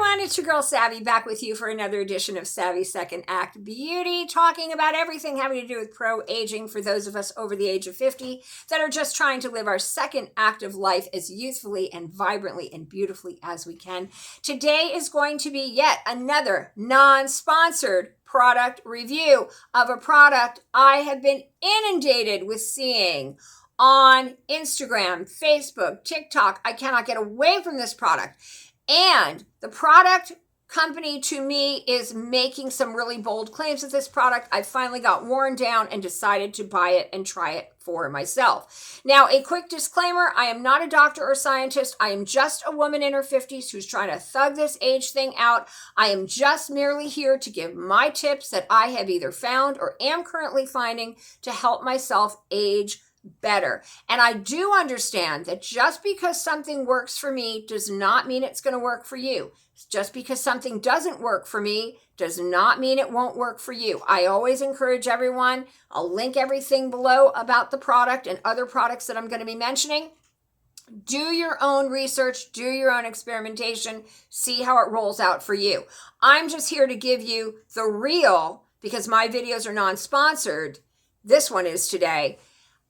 everyone, it's your girl Savvy back with you for another edition of Savvy Second Act Beauty, talking about everything having to do with pro-aging for those of us over the age of 50 that are just trying to live our second act of life as youthfully and vibrantly and beautifully as we can. Today is going to be yet another non-sponsored product review of a product I have been inundated with seeing on Instagram, Facebook, TikTok. I cannot get away from this product. And the product company, to me, is making some really bold claims with this product. I finally got worn down and decided to buy it and try it for myself. Now, a quick disclaimer, I am not a doctor or scientist. I am just a woman in her 50s who's trying to thug this age thing out. I am just merely here to give my tips that I have either found or am currently finding to help myself age better. And I do understand that just because something works for me does not mean it's going to work for you. Just because something doesn't work for me does not mean it won't work for you. I always encourage everyone, I'll link everything below about the product and other products that I'm going to be mentioning. Do your own research, do your own experimentation, see how it rolls out for you. I'm just here to give you the real, because my videos are non-sponsored. This one is today.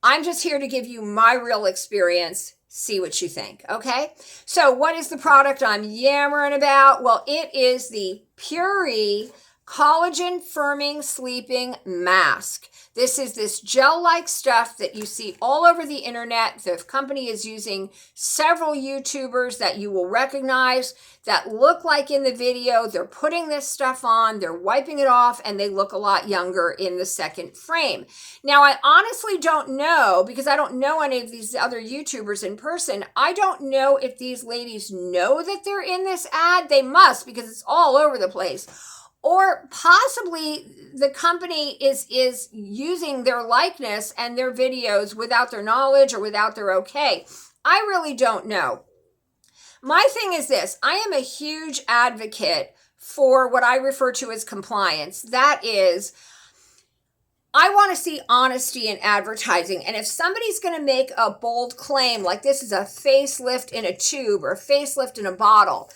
I'm just here to give you my real experience. See what you think, okay? So what is the product I'm yammering about? Well, it is the PuriMe Collagen Firming Sleeping Mask. This is this gel-like stuff that you see all over the internet. The company is using several YouTubers that you will recognize that look like in the video. They're putting this stuff on, they're wiping it off, and they look a lot younger in the second frame. Now, I honestly don't know, because I don't know any of these other YouTubers in person. I don't know if these ladies know that they're in this ad. They must, because it's all over the place. Or possibly the company is using their likeness and their videos without their knowledge or without their okay. I really don't know. My thing is this. I am a huge advocate for what I refer to as compliance. That is, I want to see honesty in advertising. And if somebody's going to make a bold claim like this is a facelift in a tube or a facelift in a bottle,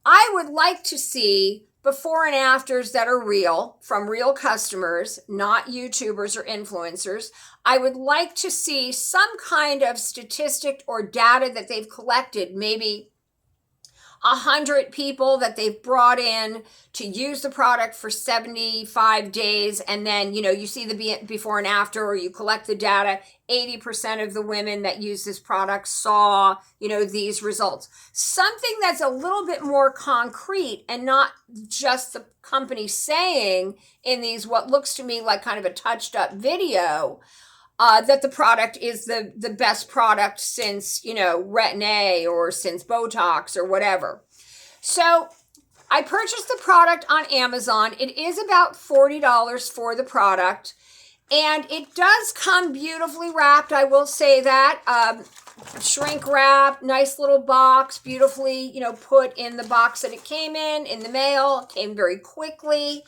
I would like to see before and afters that are real, from real customers, not YouTubers or influencers. I would like to see some kind of statistic or data that they've collected, maybe 100 people that they've brought in to use the product for 75 days. And then, you see the before and after, or you collect the data. 80% of the women that use this product saw, these results. Something that's a little bit more concrete and not just the company saying in these, what looks to me like kind of a touched up video, that the product is the best product since, Retin-A or since Botox or whatever. So I purchased the product on Amazon. It is about $40 for the product. And it does come beautifully wrapped, I will say that. Shrink wrap, nice little box, beautifully, put in the box that it came in the mail. It came very quickly.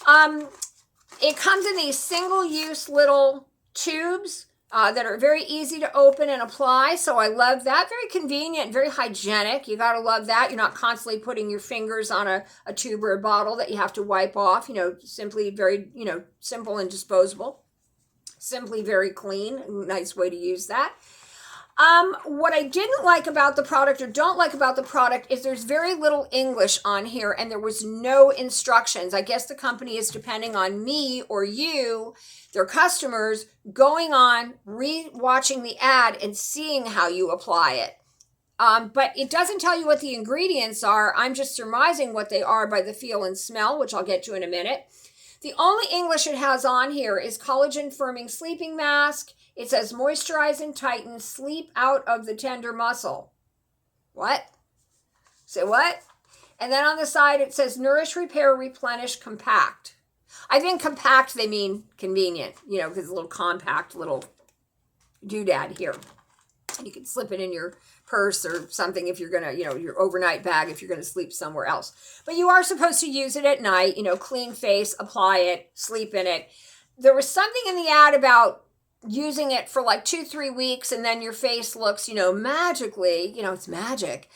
It comes in these single-use little tubes that are very easy to open and apply. So I love that. Very convenient, very hygienic. You got to love that. You're not constantly putting your fingers on a tube or a bottle that you have to wipe off. Simply very, simple and disposable. Simply very clean. Nice way to use that. What I didn't like about the product or don't like about the product is there's very little English on here and there was no instructions. I guess the company is depending on me or you, their customers, going on, re-watching the ad and seeing how you apply it. But it doesn't tell you what the ingredients are. I'm just surmising what they are by the feel and smell, which I'll get to in a minute. The only English it has on here is Collagen Firming Sleeping Mask. It says moisturize and tighten, sleep out of the tender muscle. What? Say what? And then on the side it says nourish, repair, replenish, compact. I think compact they mean convenient, because it's a little compact little doodad here. You can slip it in your purse or something if you're going to, your overnight bag if you're going to sleep somewhere else. But you are supposed to use it at night, clean face, apply it, sleep in it. There was something in the ad about using it for like 2-3 weeks and then your face looks, magically, it's magic.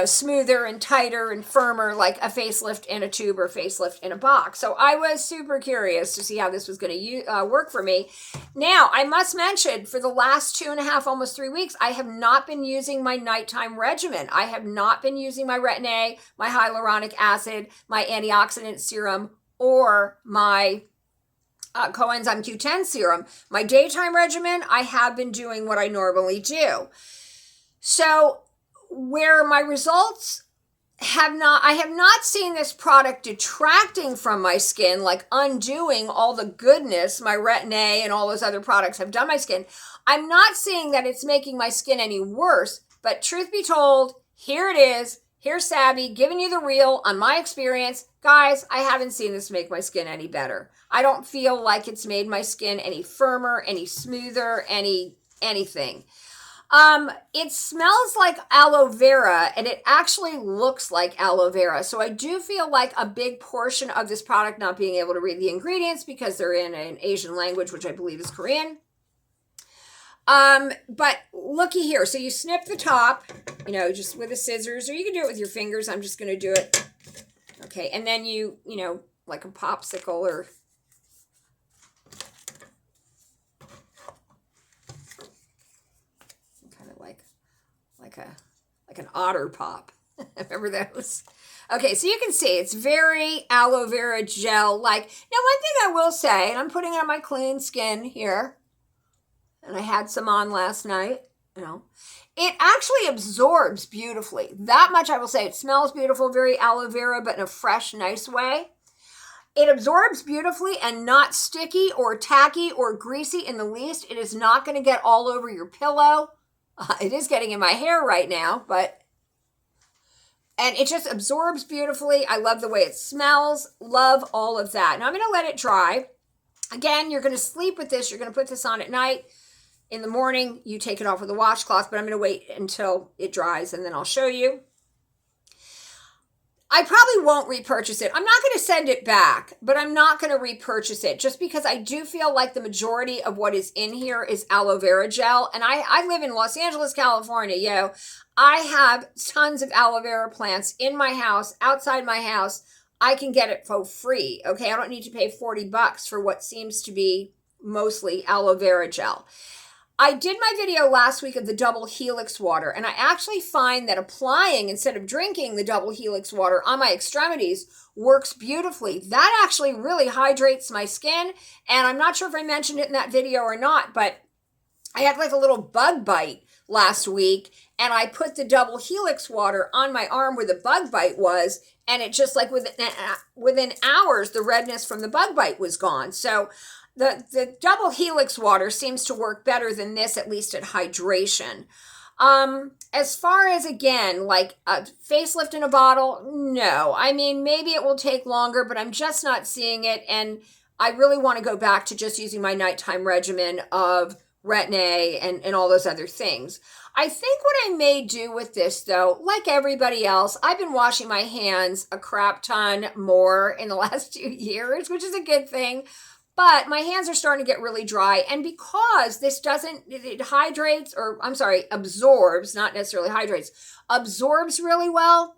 smoother and tighter and firmer, like a facelift in a tube or facelift in a box. So I was super curious to see how this was going to work for me. Now, I must mention, for the last 2.5, almost 3 weeks, I have not been using my nighttime regimen. I have not been using my Retin-A, my hyaluronic acid, my antioxidant serum, or my coenzyme Q10 serum. My daytime regimen, I have been doing what I normally do. So where my results I have not seen this product detracting from my skin, like undoing all the goodness my Retin-A and all those other products have done my skin. I'm not seeing that it's making my skin any worse, but truth be told, here it is. Here's Sabby giving you the real on my experience. Guys, I haven't seen this make my skin any better. I don't feel like it's made my skin any firmer, any smoother, anything. It smells like aloe vera, and it actually looks like aloe vera. So I do feel like a big portion of this product, not being able to read the ingredients because they're in an Asian language, which I believe is Korean. But looky here. So you snip the top, just with the scissors, or you can do it with your fingers. I'm just going to do it. Okay. And then you like a popsicle or kind of like an otter pop. Remember those? Okay, so you can see it's very aloe vera gel-like. Now, one thing I will say, and I'm putting it on my clean skin here, and I had some on last night, it actually absorbs beautifully. That much I will say. It smells beautiful, very aloe vera, but in a fresh, nice way. It absorbs beautifully and not sticky or tacky or greasy in the least. It is not going to get all over your pillow. It is getting in my hair right now, and it just absorbs beautifully. I love the way it smells. Love all of that. Now I'm going to let it dry. Again, you're going to sleep with this. You're going to put this on at night. In the morning, you take it off with a washcloth, but I'm going to wait until it dries and then I'll show you. I probably won't repurchase it. I'm not going to send it back, but I'm not going to repurchase it just because I do feel like the majority of what is in here is aloe vera gel. And I live in Los Angeles, California, I have tons of aloe vera plants in my house, outside my house. I can get it for free, okay? I don't need to pay $40 for what seems to be mostly aloe vera gel. I did my video last week of the double helix water, and I actually find that applying instead of drinking the double helix water on my extremities works beautifully. That actually really hydrates my skin, and I'm not sure if I mentioned it in that video or not, but I had like a little bug bite last week, and I put the double helix water on my arm where the bug bite was, and it just like within hours, the redness from the bug bite was gone. So the double helix water seems to work better than this, at least at hydration. As far as, again, like a facelift in a bottle, no. I mean, maybe it will take longer, but I'm just not seeing it. And I really want to go back to just using my nighttime regimen of Retin-A and all those other things. I think what I may do with this, though, like everybody else, I've been washing my hands a crap ton more in the last 2 years, which is a good thing. But my hands are starting to get really dry. And because this it hydrates, or I'm sorry, absorbs, not necessarily hydrates, absorbs really well,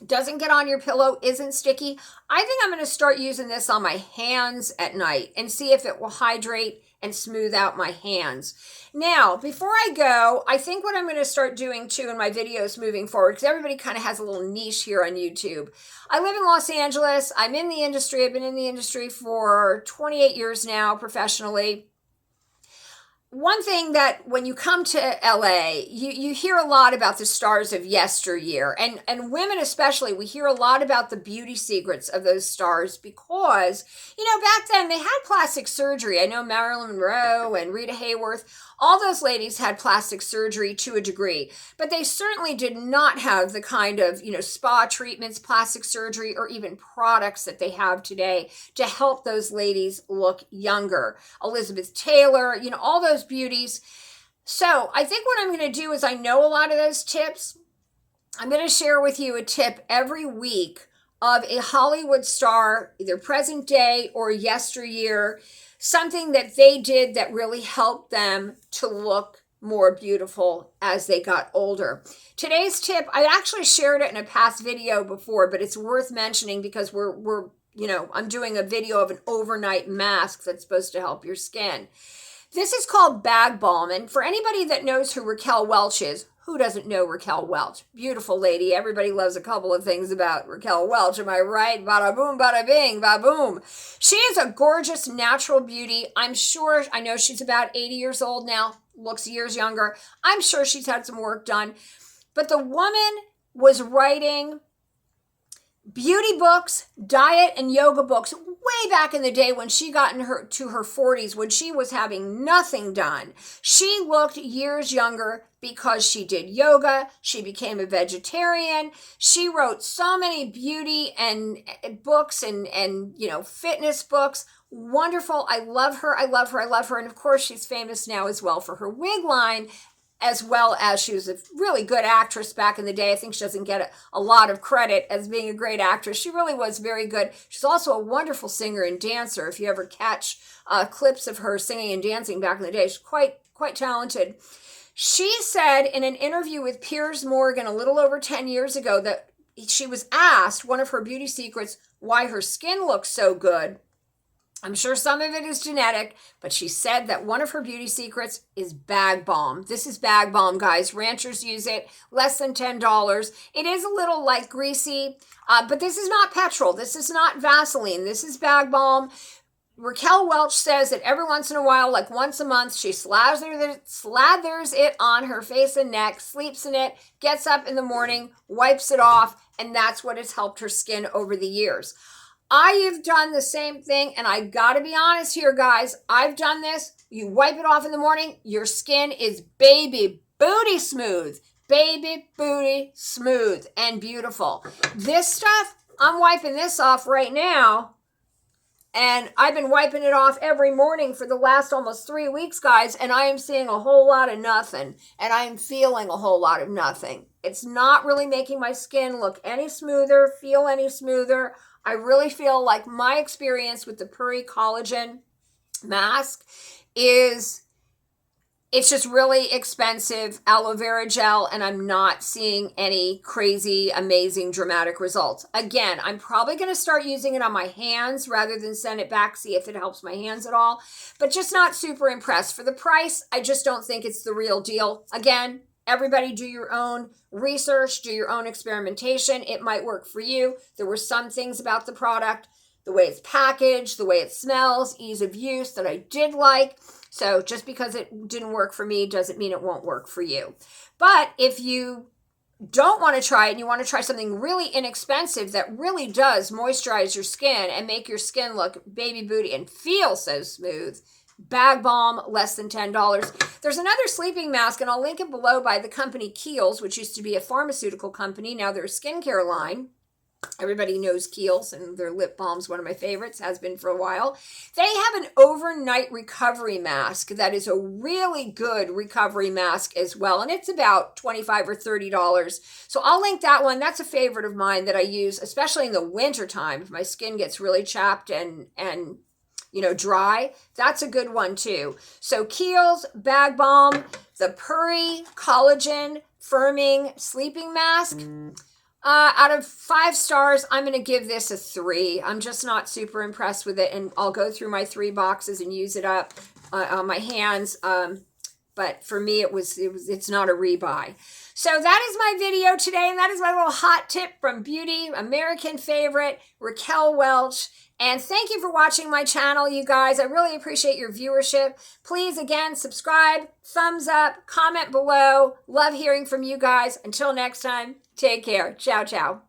doesn't get on your pillow, isn't sticky, I think I'm going to start using this on my hands at night and see if it will hydrate and smooth out my hands. Now, before I go, I think what I'm going to start doing too in my videos moving forward, because everybody kind of has a little niche here on YouTube. I live in Los Angeles. I'm in the industry. I've been in the industry for 28 years now professionally. One thing that when you come to LA, you hear a lot about the stars of yesteryear, and women especially, we hear a lot about the beauty secrets of those stars because, back then they had plastic surgery. I know Marilyn Monroe and Rita Hayworth, all those ladies had plastic surgery to a degree, but they certainly did not have the kind of, spa treatments, plastic surgery, or even products that they have today to help those ladies look younger. Elizabeth Taylor, all those beauties. So I think what I'm going to do is, I know a lot of those tips. I'm going to share with you a tip every week of a Hollywood star, either present day or yesteryear, something that they did that really helped them to look more beautiful as they got older. Today's tip, I actually shared it in a past video before, but it's worth mentioning because I'm doing a video of an overnight mask that's supposed to help your skin. This is called Bag Balm, and for anybody that knows who Raquel Welch is, who doesn't know Raquel Welch? Beautiful lady. Everybody loves a couple of things about Raquel Welch. Am I right? Bada boom, bada bing, bada boom. She is a gorgeous natural beauty. I know she's about 80 years old now, looks years younger. I'm sure she's had some work done. But the woman was writing beauty books, diet and yoga books way back in the day when she got to her 40s, when she was having nothing done. She looked years younger because she did yoga. She became a vegetarian. She wrote so many beauty and books and fitness books. Wonderful. I love her. I love her. I love her. And of course, she's famous now as well for her wig line, as well as she was a really good actress back in the day. I think she doesn't get a lot of credit as being a great actress. She really was very good. She's also a wonderful singer and dancer. If you ever catch clips of her singing and dancing back in the day, she's quite talented. She said in an interview with Piers Morgan a little over 10 years ago that she was asked one of her beauty secrets why her skin looks so good. I'm sure some of it is genetic, but she said that one of her beauty secrets is Bag Balm. This is Bag Balm, guys. Ranchers use it, less than $10. It is a little like greasy, but this is not petrol. This is not Vaseline. This is Bag Balm. Raquel Welch says that every once in a while, like once a month, she slathers it on her face and neck, sleeps in it, gets up in the morning, wipes it off, and that's what has helped her skin over the years. I have done the same thing, and I gotta be honest here, guys. I've done this. You wipe it off in the morning, your skin is baby booty smooth. Baby booty smooth and beautiful. This stuff, I'm wiping this off right now, and I've been wiping it off every morning for the last almost 3 weeks, guys, and I am seeing a whole lot of nothing, and I am feeling a whole lot of nothing. It's not really making my skin look any smoother, feel any smoother. I really feel like my experience with the PuriMe Collagen mask is, it's just really expensive aloe vera gel, and I'm not seeing any crazy, amazing, dramatic results. Again, I'm probably going to start using it on my hands rather than send it back, see if it helps my hands at all, but just not super impressed. For the price, I just don't think it's the real deal. Again, everybody do your own research, do your own experimentation. It might work for you. There were some things about the product, the way it's packaged, the way it smells, ease of use that I did like. So just because it didn't work for me doesn't mean it won't work for you. But if you don't want to try it and you want to try something really inexpensive that really does moisturize your skin and make your skin look baby booty and feel so smooth, Bag Balm, less than $10. There's another sleeping mask, and I'll link it below, by the company Kiehl's, which used to be a pharmaceutical company. Now they're a skincare line. Everybody knows Kiehl's, and their lip balm's one of my favorites, has been for a while. They have an overnight recovery mask that is a really good recovery mask as well, and it's about $25 or $30. So I'll link that one. That's a favorite of mine that I use, especially in the wintertime if my skin gets really chapped and dry. That's a good one too. So Kiehl's, Bag Balm, the PuriMe Collagen Firming Sleeping Mask. Out of 5 stars, I'm going to give this a 3. I'm just not super impressed with it, and I'll go through my 3 boxes and use it up on my hands. But for me, it's not a rebuy. So that is my video today, and that is my little hot tip from beauty American favorite Raquel Welch. And thank you for watching my channel, you guys. I really appreciate your viewership. Please, again, subscribe, thumbs up, comment below. Love hearing from you guys. Until next time, take care. Ciao, ciao.